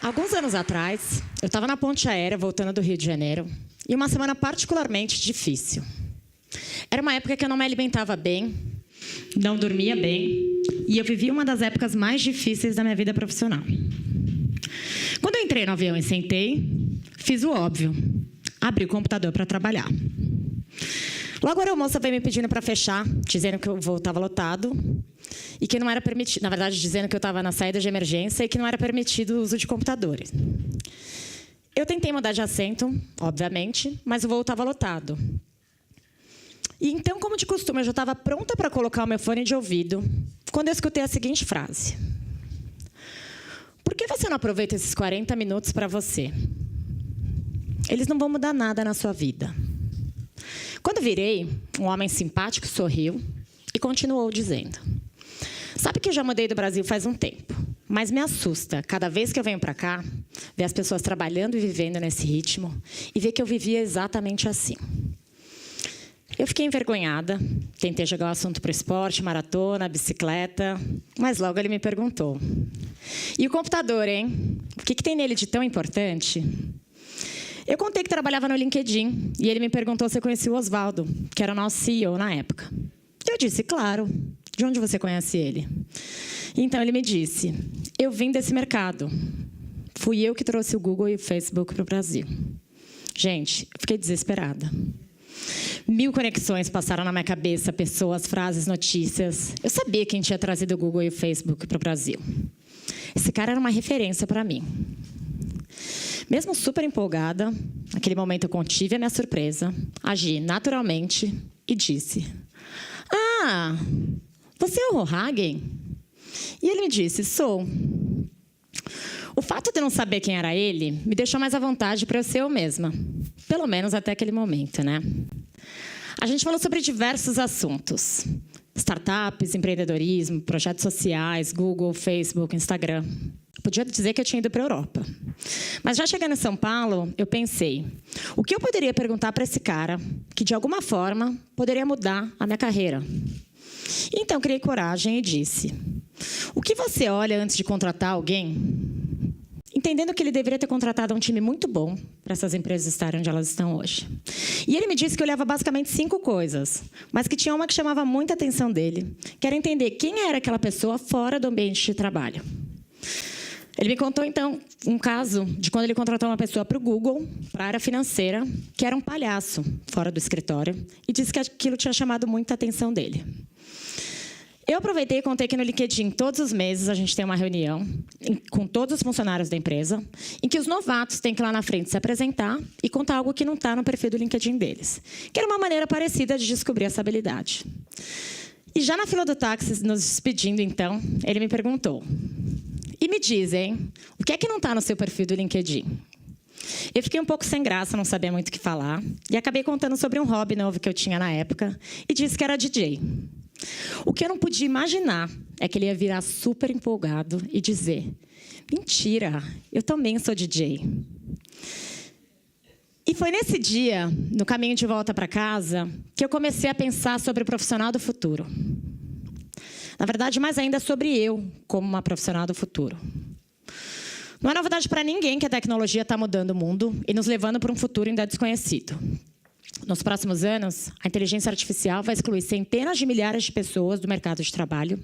Alguns anos atrás, eu estava na ponte aérea, voltando do Rio de Janeiro, e uma semana particularmente difícil. Era uma época que eu não me alimentava bem, não dormia bem, e eu vivia uma das épocas mais difíceis da minha vida profissional. Quando eu entrei no avião e sentei, fiz o óbvio, abri o computador para trabalhar. Logo, a aeromoça veio me pedindo para fechar, dizendo que o voo estava lotado e que não era permitido, na verdade, dizendo que eu estava na saída de emergência e que não era permitido o uso de computadores. Eu tentei mudar de assento, obviamente, mas o voo estava lotado. E então, como de costume, eu já estava pronta para colocar o meu fone de ouvido, quando eu escutei a seguinte frase: por que você não aproveita esses 40 minutos para você? Eles não vão mudar nada na sua vida. Quando virei, um homem simpático sorriu e continuou dizendo: sabe que eu já mudei do Brasil faz um tempo, mas me assusta, cada vez que eu venho para cá, ver as pessoas trabalhando e vivendo nesse ritmo e ver que eu vivia exatamente assim. Eu fiquei envergonhada, tentei jogar o assunto para o esporte, maratona, bicicleta, mas logo ele me perguntou: e o computador, hein? O que tem nele de tão importante? Eu contei que trabalhava no LinkedIn e ele me perguntou se eu conhecia o Oswaldo, que era o nosso CEO na época. Eu disse: claro. De onde você conhece ele? Então ele me disse: eu vim desse mercado. Fui eu que trouxe o Google e o Facebook para o Brasil. Gente, eu fiquei desesperada. 1000 conexões passaram na minha cabeça, pessoas, frases, notícias. Eu sabia quem tinha trazido o Google e o Facebook para o Brasil. Esse cara era uma referência para mim. Mesmo super empolgada, naquele momento eu contive a minha surpresa, agi naturalmente e disse: ah, você é o Hagen? E ele me disse: sou. O fato de eu não saber quem era ele me deixou mais à vontade para eu ser eu mesma. Pelo menos até aquele momento, né? A gente falou sobre diversos assuntos: startups, empreendedorismo, projetos sociais, Google, Facebook, Instagram. Podia dizer que eu tinha ido para a Europa. Mas já chegando em São Paulo, eu pensei: o que eu poderia perguntar para esse cara que, de alguma forma, poderia mudar a minha carreira? Então, criei coragem e disse: o que você olha antes de contratar alguém? Entendendo que ele deveria ter contratado um time muito bom para essas empresas estarem onde elas estão hoje. E ele me disse que eu olhava basicamente 5 coisas, mas que tinha uma que chamava muita atenção dele, que era entender quem era aquela pessoa fora do ambiente de trabalho. Ele me contou, então, um caso de quando ele contratou uma pessoa para o Google, para a área financeira, que era um palhaço fora do escritório, e disse que aquilo tinha chamado muita atenção dele. Eu aproveitei e contei que no LinkedIn, todos os meses, a gente tem uma reunião com todos os funcionários da empresa, em que os novatos têm que ir lá na frente se apresentar e contar algo que não está no perfil do LinkedIn deles, que era uma maneira parecida de descobrir essa habilidade. E já na fila do táxi, nos despedindo, então, ele me perguntou: e me diz, hein, o que é que não está no seu perfil do LinkedIn? Eu fiquei um pouco sem graça, não sabia muito o que falar, e acabei contando sobre um hobby novo que eu tinha na época, e disse que era DJ. O que eu não podia imaginar é que ele ia virar super empolgado e dizer: mentira, eu também sou DJ. E foi nesse dia, no caminho de volta para casa, que eu comecei a pensar sobre o profissional do futuro. Na verdade, mais ainda sobre eu, como uma profissional do futuro. Não é novidade para ninguém que a tecnologia está mudando o mundo e nos levando para um futuro ainda desconhecido. Nos próximos anos, a inteligência artificial vai excluir centenas de milhares de pessoas do mercado de trabalho.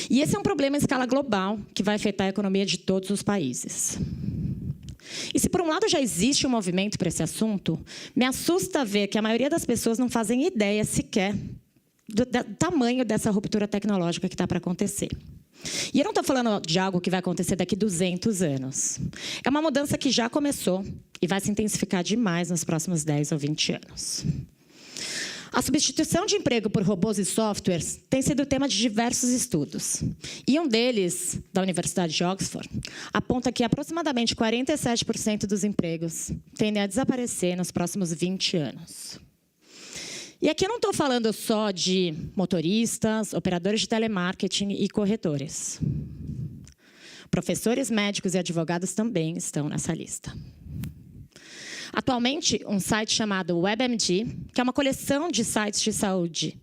E esse é um problema em escala global que vai afetar a economia de todos os países. E se, por um lado, já existe um movimento para esse assunto, me assusta ver que a maioria das pessoas não fazem ideia sequer do tamanho dessa ruptura tecnológica que está para acontecer. E eu não estou falando de algo que vai acontecer daqui a 200 anos. É uma mudança que já começou e vai se intensificar demais nos próximos 10 ou 20 anos. A substituição de emprego por robôs e softwares tem sido tema de diversos estudos. E um deles, da Universidade de Oxford, aponta que aproximadamente 47% dos empregos tendem a desaparecer nos próximos 20 anos. E aqui eu não estou falando só de motoristas, operadores de telemarketing e corretores. Professores, médicos e advogados também estão nessa lista. Atualmente, um site chamado WebMD, que é uma coleção de sites de saúde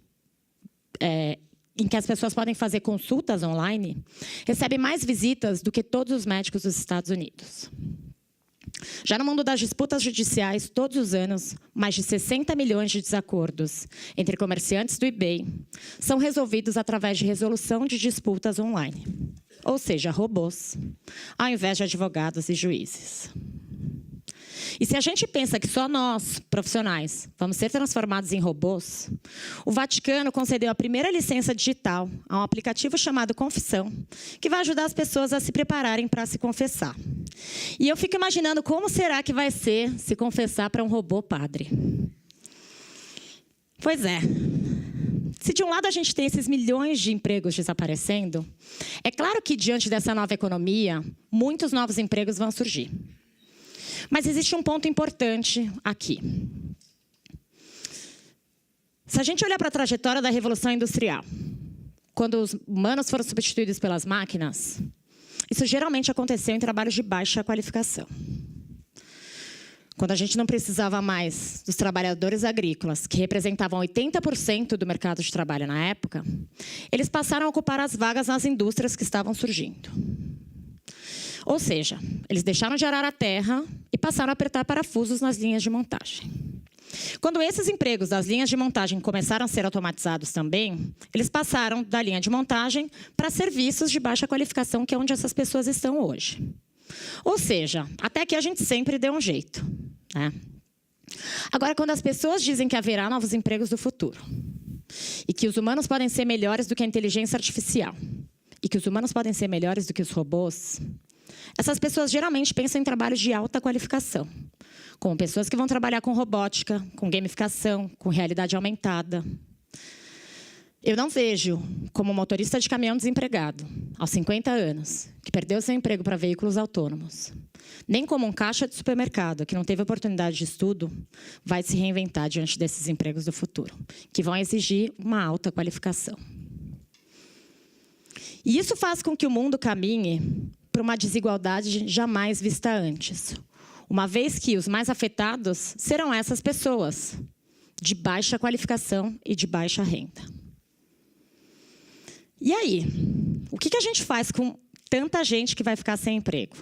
em que as pessoas podem fazer consultas online, recebe mais visitas do que todos os médicos dos Estados Unidos. Já no mundo das disputas judiciais, todos os anos, mais de 60 milhões de desacordos entre comerciantes do eBay são resolvidos através de resolução de disputas online, ou seja, robôs, ao invés de advogados e juízes. E se a gente pensa que só nós, profissionais, vamos ser transformados em robôs, o Vaticano concedeu a primeira licença digital a um aplicativo chamado Confissão, que vai ajudar as pessoas a se prepararem para se confessar. E eu fico imaginando como será que vai ser se confessar para um robô padre. Pois é. Se de um lado a gente tem esses milhões de empregos desaparecendo, é claro que diante dessa nova economia, muitos novos empregos vão surgir. Mas existe um ponto importante aqui. Se a gente olhar para a trajetória da Revolução Industrial, quando os humanos foram substituídos pelas máquinas, isso geralmente aconteceu em trabalhos de baixa qualificação. Quando a gente não precisava mais dos trabalhadores agrícolas, que representavam 80% do mercado de trabalho na época, eles passaram a ocupar as vagas nas indústrias que estavam surgindo. Ou seja, eles deixaram de arar a terra e passaram a apertar parafusos nas linhas de montagem. Quando esses empregos das linhas de montagem começaram a ser automatizados também, eles passaram da linha de montagem para serviços de baixa qualificação, que é onde essas pessoas estão hoje. Ou seja, até aqui a gente sempre deu um jeito, né? Agora, quando as pessoas dizem que haverá novos empregos do futuro, e que os humanos podem ser melhores do que a inteligência artificial, e que os humanos podem ser melhores do que os robôs, essas pessoas geralmente pensam em trabalhos de alta qualificação, como pessoas que vão trabalhar com robótica, com gamificação, com realidade aumentada. Eu não vejo como motorista de caminhão desempregado, aos 50 anos, que perdeu seu emprego para veículos autônomos, nem como um caixa de supermercado que não teve oportunidade de estudo, vai se reinventar diante desses empregos do futuro, que vão exigir uma alta qualificação. E isso faz com que o mundo caminhe para uma desigualdade jamais vista antes, uma vez que os mais afetados serão essas pessoas, de baixa qualificação e de baixa renda. E aí, o que a gente faz com tanta gente que vai ficar sem emprego?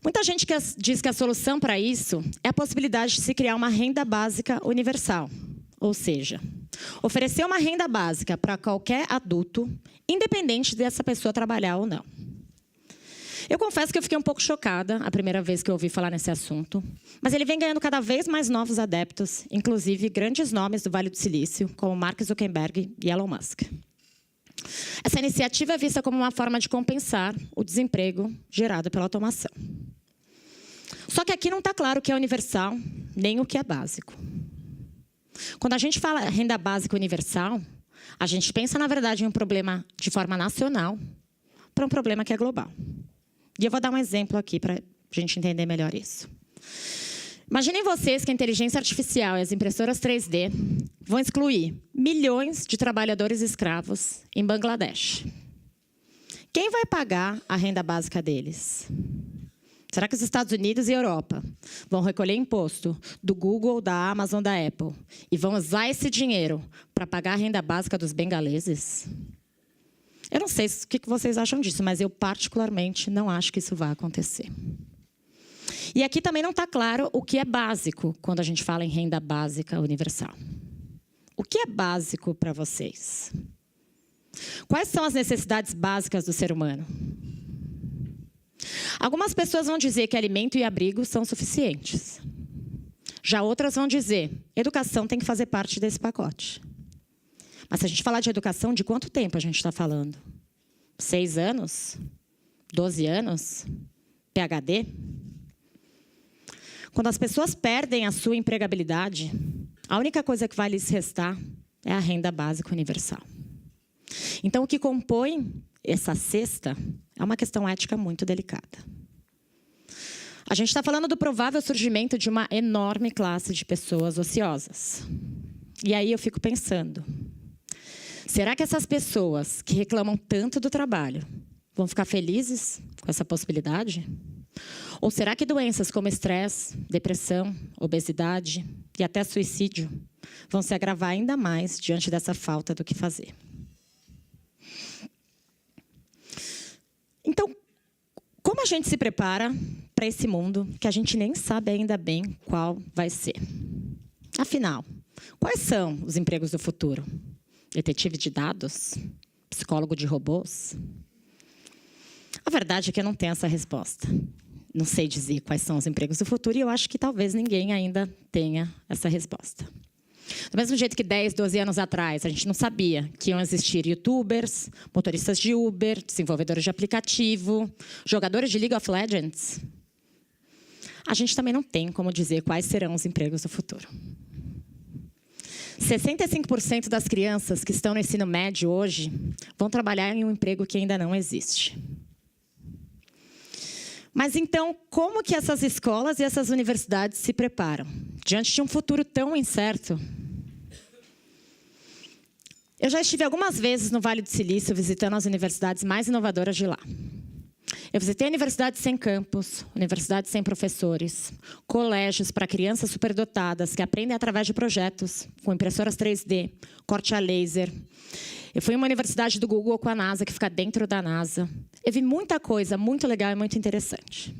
Muita gente diz que a solução para isso é a possibilidade de se criar uma renda básica universal, ou seja, oferecer uma renda básica para qualquer adulto, independente dessa pessoa trabalhar ou não. Eu confesso que eu fiquei um pouco chocada a primeira vez que eu ouvi falar nesse assunto, mas ele vem ganhando cada vez mais novos adeptos, inclusive grandes nomes do Vale do Silício, como Mark Zuckerberg e Elon Musk. Essa iniciativa é vista como uma forma de compensar o desemprego gerado pela automação. Só que aqui não está claro o que é universal, nem o que é básico. Quando a gente fala renda básica universal, a gente pensa, na verdade, em um problema de forma nacional para um problema que é global. E eu vou dar um exemplo aqui para a gente entender melhor isso. Imaginem vocês que a inteligência artificial e as impressoras 3D vão excluir milhões de trabalhadores escravos em Bangladesh. Quem vai pagar a renda básica deles? Será que os Estados Unidos e Europa vão recolher imposto do Google, da Amazon, da Apple e vão usar esse dinheiro para pagar a renda básica dos bengaleses? Eu não sei o que vocês acham disso, mas eu particularmente não acho que isso vai acontecer. E aqui também não está claro o que é básico quando a gente fala em renda básica universal. O que é básico para vocês? Quais são as necessidades básicas do ser humano? Algumas pessoas vão dizer que alimento e abrigo são suficientes. Já outras vão dizer, educação tem que fazer parte desse pacote. Mas se a gente falar de educação, de quanto tempo a gente está falando? 6 anos? 12 anos? PhD? Quando as pessoas perdem a sua empregabilidade, a única coisa que vai lhes restar é a renda básica universal. Então, o que compõe essa cesta é uma questão ética muito delicada. A gente está falando do provável surgimento de uma enorme classe de pessoas ociosas. E aí eu fico pensando, será que essas pessoas que reclamam tanto do trabalho vão ficar felizes com essa possibilidade? Ou será que doenças como estresse, depressão, obesidade e até suicídio vão se agravar ainda mais diante dessa falta do que fazer. Então, como a gente se prepara para esse mundo que a gente nem sabe ainda bem qual vai ser? Afinal, quais são os empregos do futuro? Detetive de dados? Psicólogo de robôs? A verdade é que eu não tenho essa resposta. Não sei dizer quais são os empregos do futuro e eu acho que talvez ninguém ainda tenha essa resposta. Do mesmo jeito que 10, 12 anos atrás, a gente não sabia que iam existir youtubers, motoristas de Uber, desenvolvedores de aplicativo, jogadores de League of Legends. A gente também não tem como dizer quais serão os empregos do futuro. 65% das crianças que estão no ensino médio hoje vão trabalhar em um emprego que ainda não existe. Mas então, como que essas escolas e essas universidades se preparam diante de um futuro tão incerto? Eu já estive algumas vezes no Vale do Silício visitando as universidades mais inovadoras de lá. Eu visitei universidades sem campus, universidades sem professores, colégios para crianças superdotadas que aprendem através de projetos, com impressoras 3D, corte a laser. Eu fui em uma universidade do Google com a NASA, que fica dentro da NASA. Eu vi muita coisa muito legal e muito interessante.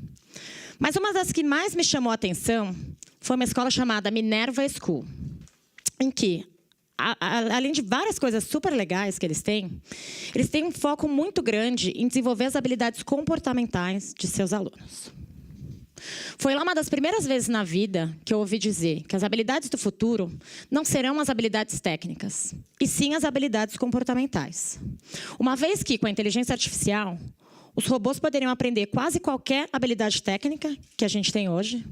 Mas uma das que mais me chamou a atenção foi uma escola chamada Minerva School, em que, além de várias coisas super legais que eles têm um foco muito grande em desenvolver as habilidades comportamentais de seus alunos. Foi lá uma das primeiras vezes na vida que eu ouvi dizer que as habilidades do futuro não serão as habilidades técnicas, e sim as habilidades comportamentais. Uma vez que, com a inteligência artificial, os robôs poderiam aprender quase qualquer habilidade técnica que a gente tem hoje,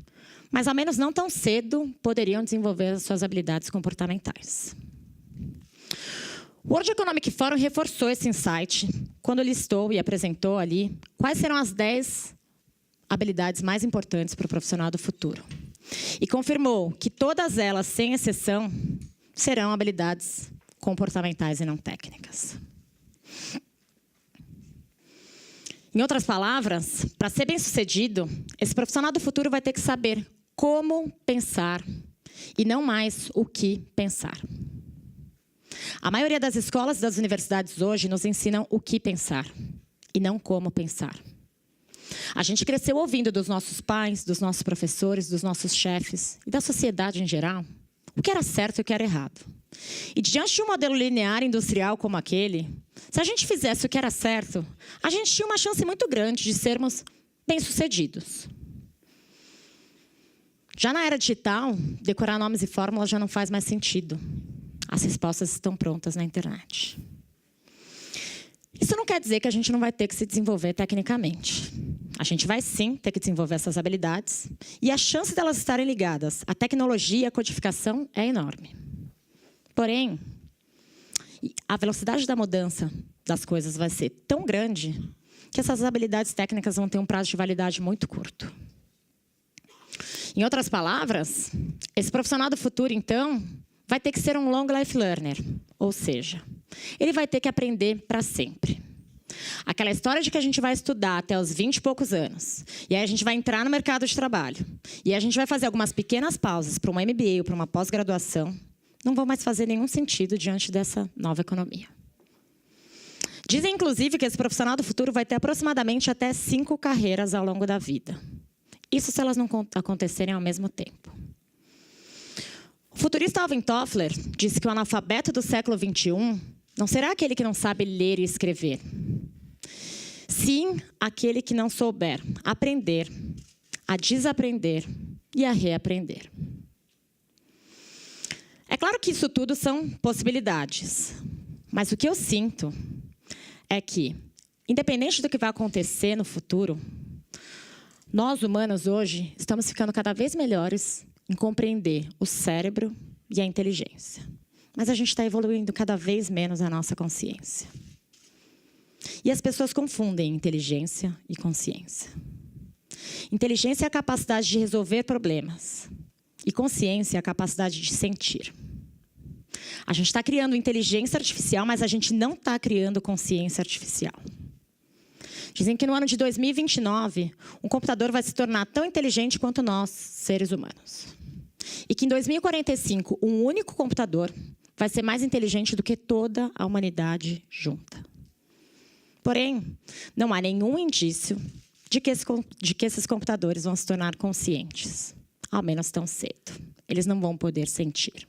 mas, ao menos não tão cedo, poderiam desenvolver as suas habilidades comportamentais. O World Economic Forum reforçou esse insight quando listou e apresentou ali quais serão as 10 habilidades mais importantes para o profissional do futuro. E confirmou que todas elas, sem exceção, serão habilidades comportamentais e não técnicas. Em outras palavras, para ser bem-sucedido, esse profissional do futuro vai ter que saber como pensar e não mais o que pensar. A maioria das escolas e das universidades hoje nos ensinam o que pensar e não como pensar. A gente cresceu ouvindo dos nossos pais, dos nossos professores, dos nossos chefes e da sociedade em geral o que era certo e o que era errado. E diante de um modelo linear industrial como aquele, se a gente fizesse o que era certo, a gente tinha uma chance muito grande de sermos bem-sucedidos. Já na era digital, decorar nomes e fórmulas já não faz mais sentido. As respostas estão prontas na internet. Isso não quer dizer que a gente não vai ter que se desenvolver tecnicamente. A gente vai, sim, ter que desenvolver essas habilidades. E a chance delas estarem ligadas à tecnologia e à codificação é enorme. Porém, a velocidade da mudança das coisas vai ser tão grande que essas habilidades técnicas vão ter um prazo de validade muito curto. Em outras palavras, esse profissional do futuro, então, vai ter que ser um long life learner. Ou seja, ele vai ter que aprender para sempre. Aquela história de que a gente vai estudar até os 20 e poucos anos, e aí a gente vai entrar no mercado de trabalho, e a gente vai fazer algumas pequenas pausas para uma MBA ou para uma pós-graduação, não vão mais fazer nenhum sentido diante dessa nova economia. Dizem, inclusive, que esse profissional do futuro vai ter aproximadamente até 5 carreiras ao longo da vida. Isso se elas não acontecerem ao mesmo tempo. O futurista Alvin Toffler disse que o analfabeto do século XXI não será aquele que não sabe ler e escrever. Sim, aquele que não souber aprender, a desaprender e a reaprender. É claro que isso tudo são possibilidades, mas o que eu sinto é que, independente do que vai acontecer no futuro, nós, humanos, hoje, estamos ficando cada vez melhores em compreender o cérebro e a inteligência. Mas a gente está evoluindo cada vez menos a nossa consciência. E as pessoas confundem inteligência e consciência. Inteligência é a capacidade de resolver problemas. E consciência é a capacidade de sentir. A gente está criando inteligência artificial, mas a gente não está criando consciência artificial. Dizem que no ano de 2029, um computador vai se tornar tão inteligente quanto nós, seres humanos. E que em 2045, um único computador vai ser mais inteligente do que toda a humanidade junta. Porém, não há nenhum indício de que esses computadores vão se tornar conscientes, ao menos tão cedo. Eles não vão poder sentir.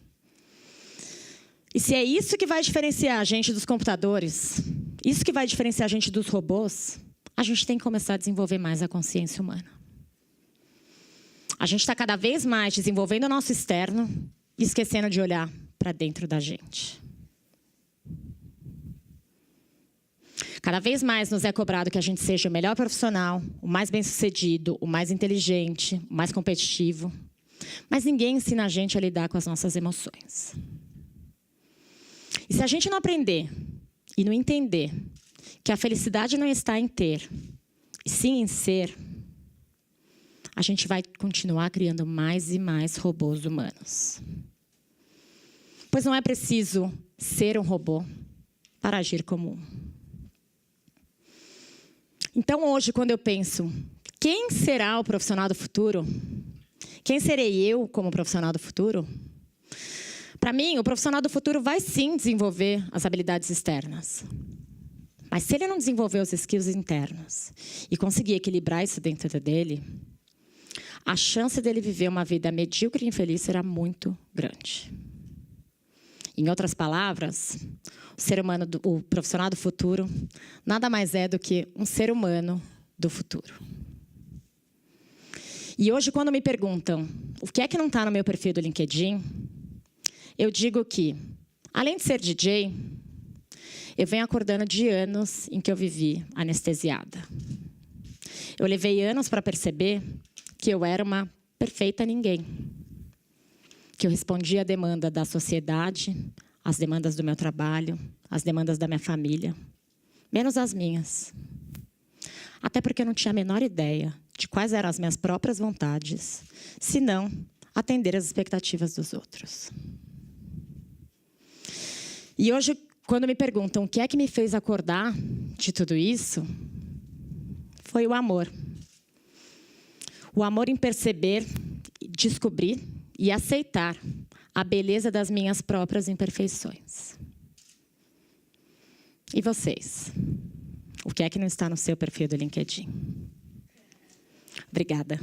E se é isso que vai diferenciar a gente dos computadores, isso que vai diferenciar a gente dos robôs, a gente tem que começar a desenvolver mais a consciência humana. A gente está cada vez mais desenvolvendo o nosso externo e esquecendo de olhar para dentro da gente. Cada vez mais nos é cobrado que a gente seja o melhor profissional, o mais bem-sucedido, o mais inteligente, o mais competitivo. Mas ninguém ensina a gente a lidar com as nossas emoções. E se a gente não aprender e não entender que a felicidade não está em ter, e sim em ser, a gente vai continuar criando mais e mais robôs humanos. Pois não é preciso ser um robô para agir como um. Então, hoje, quando eu penso, quem será o profissional do futuro? Quem serei eu como profissional do futuro? Para mim, o profissional do futuro vai sim desenvolver as habilidades externas. Mas se ele não desenvolver os skills internos e conseguir equilibrar isso dentro dele, a chance dele viver uma vida medíocre e infeliz será muito grande. Em outras palavras, o ser humano, o profissional do futuro, nada mais é do que um ser humano do futuro. E hoje, quando me perguntam o que é que não está no meu perfil do LinkedIn, eu digo que, além de ser DJ, eu venho acordando de anos em que eu vivi anestesiada. Eu levei anos para perceber que eu era uma perfeita ninguém. Que eu respondia à demanda da sociedade, às demandas do meu trabalho, às demandas da minha família, menos as minhas. Até porque eu não tinha a menor ideia de quais eram as minhas próprias vontades, senão atender às expectativas dos outros. E hoje, quando me perguntam o que é que me fez acordar de tudo isso, foi o amor. O amor em perceber, descobrir e aceitar a beleza das minhas próprias imperfeições. E vocês? O que é que não está no seu perfil do LinkedIn? Obrigada.